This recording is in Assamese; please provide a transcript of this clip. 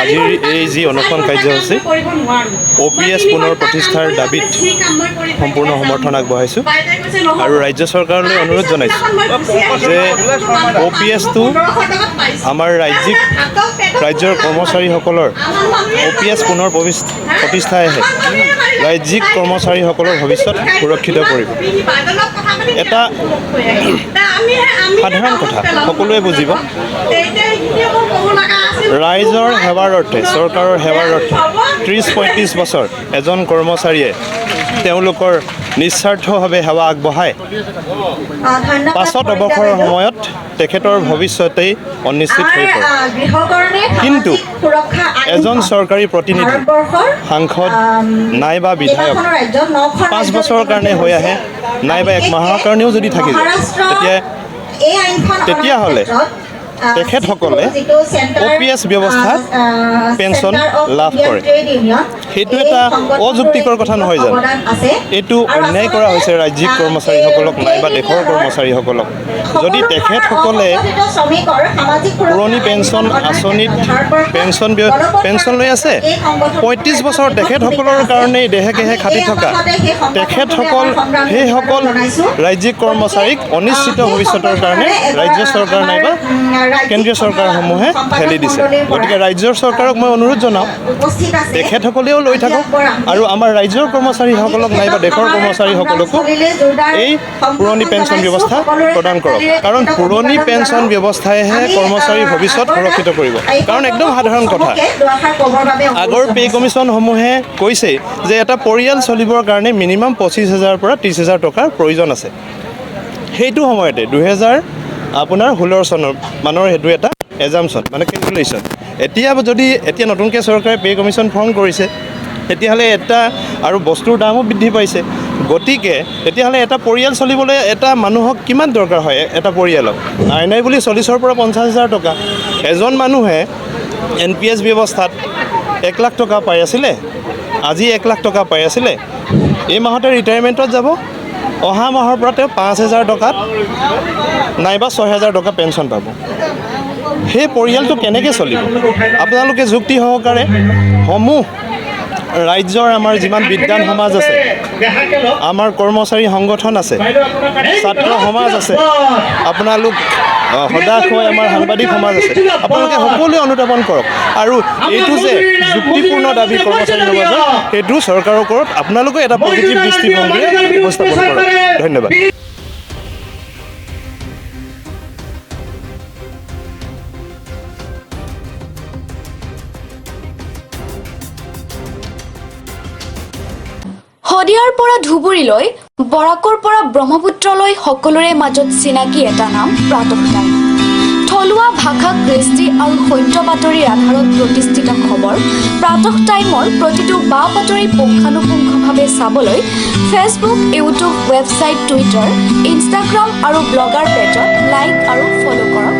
আজিৰ এই যি অনশন কাৰ্যসূচী OPS পুনৰ প্ৰতিষ্ঠাৰ দাবীত সম্পূৰ্ণ সমৰ্থন আগবঢ়াইছোঁ আৰু ৰাজ্য চৰকাৰলৈ অনুৰোধ জনাইছোঁ যে OPSটো আমাৰ ৰাজ্যৰ কৰ্মচাৰীসকলৰ OPS পুনৰ প্ৰতিষ্ঠাইহে ৰাজ্যিক কৰ্মচাৰীসকলৰ ভৱিষ্যত সুৰক্ষিত কৰিব। এটা সাধাৰণ কথা সকলোৱে বুজিব, ৰাইজৰ সেৱাৰ অৰ্থে চৰকাৰৰ সেৱাৰ অৰ্থে 30-35 বছৰ এজন কৰ্মচাৰীয়ে তেওঁলোকৰ নিস্বাৰ্থভাৱে সেৱা আগবঢ়ায় পাছত অৱসৰৰ সময়ত তেখেতৰ ভৱিষ্যতেই অনিশ্চিত হৈ পৰে। কিন্তু এজন চৰকাৰী প্ৰতিনিধি সাংসদ নাইবা বিধায়ক 5 বছৰৰ কাৰণে হৈ আহে নাইবা 1 মাহৰ কাৰণেও যদি থাকি যায় তেতিয়াহ'লে তেখেতসকলে OPS ব্যৱস্থাত পেঞ্চন লাভ কৰে। সেইটো এটা অযুক্তিকৰ কথা নহয় জানো? এইটো অন্যায় কৰা হৈছে ৰাজ্যিক কৰ্মচাৰীসকলক নাইবা দেশৰ কৰ্মচাৰীসকলক। যদি তেখেতসকলে পুৰণি পেঞ্চন আঁচনিত পেঞ্চন লৈ আছে 35 বছৰ তেখেতসকলৰ কাৰণেই দেহে কেহে খাটি থকা তেখেতসকল সেইসকল ৰাজ্যিক কৰ্মচাৰীক অনিশ্চিত ভৱিষ্যতৰ কাৰণে ৰাজ্য চৰকাৰ নাইবা কেন্দ্ৰীয় চৰকাৰসমূহে ঠেলি দিছে। গতিকে ৰাজ্যৰ চৰকাৰক মই অনুৰোধ জনাওঁ তেখেতসকলেও লৈ থাকক আৰু আমাৰ ৰাজ্যৰ কৰ্মচাৰীসকলক নাইবা দেশৰ কৰ্মচাৰীসকলকো এই পুৰণি পেঞ্চন ব্যৱস্থা প্ৰদান কৰক। কাৰণ পুৰণি পেঞ্চন ব্যৱস্থাইহে কৰ্মচাৰীৰ ভৱিষ্যত সুৰক্ষিত কৰিব। কাৰণ একদম সাধাৰণ কথা, আগৰ পে' কমিশ্যনসমূহে কৈছে যে এটা পৰিয়াল চলিবৰ কাৰণে মিনিমাম 25,000 পৰা 30,000 টকাৰ প্ৰয়োজন আছে। সেইটো সময়তে 2016 চনৰ মানৰ সেইটো এটা এজামশ্যন মানে কেলকুলেশ্যন। এতিয়া নতুনকৈ চৰকাৰে পে' কমিশ্যন ফৰ্ম কৰিছে, তেতিয়াহ'লে আৰু বস্তুৰ দামো বৃদ্ধি পাইছে। গতিকে তেতিয়াহ'লে এটা পৰিয়াল চলিবলৈ এটা মানুহক কিমান দৰকাৰ হয়? এটা পৰিয়ালক নাই বুলি 40,000 পৰা 50,000 টকা। এজন মানুহে NPS ব্যৱস্থাত 1 লাখ টকা পাই আছিলে, আজি 1 লাখ টকা পাই আছিলে, এই মাহতে ৰিটায়াৰমেণ্টত যাব, অহা মাহৰ পৰা তেওঁ 5,000 টকাত নাইবা 6,000 টকা পেঞ্চন পাব। সেই পৰিয়ালটো কেনেকৈ চলিব? আপোনালোকে যুক্তি সহকাৰে ৰাজ্যৰ আমাৰ যিমান বিদ্যান সমাজ আছে, আমাৰ কৰ্মচাৰী সংগঠন আছে, ছাত্ৰ সমাজ আছে, আপোনালোক হতাশ হৈ আমাৰ সাংবাদিক সমাজ আছে, আপোনালোকে সকলোৱে অনুধাৱন কৰক আৰু এইটো যে যুক্তিপূৰ্ণ দাবী কৰ্মচাৰীৰ মাজত সেইটো চৰকাৰৰ ওপৰত আপোনালোকে এটা পজিটিভ দৃষ্টিভংগীৰে উপস্থাপন কৰক। ধন্যবাদ। শদিয়াৰ পৰা ধুবুৰীলৈ, বৰাকৰ পৰা ব্ৰহ্মপুত্ৰলৈ সকলোৰে মাজত চিনাকি এটা নাম প্ৰাতঃ টাইম। থলুৱা ভাষা, কৃষ্টি আৰু সত্য বাতৰিৰ আধাৰত প্ৰতিষ্ঠিত খবৰ প্ৰাতঃ টাইমৰ প্ৰতিটো বা বাতৰি পুংখানুপুংখভাৱে চাবলৈ Facebook, YouTube, website, Twitter, Instagram আৰু ব্লগাৰ পেজত লাইক আৰু ফ'ল' কৰক।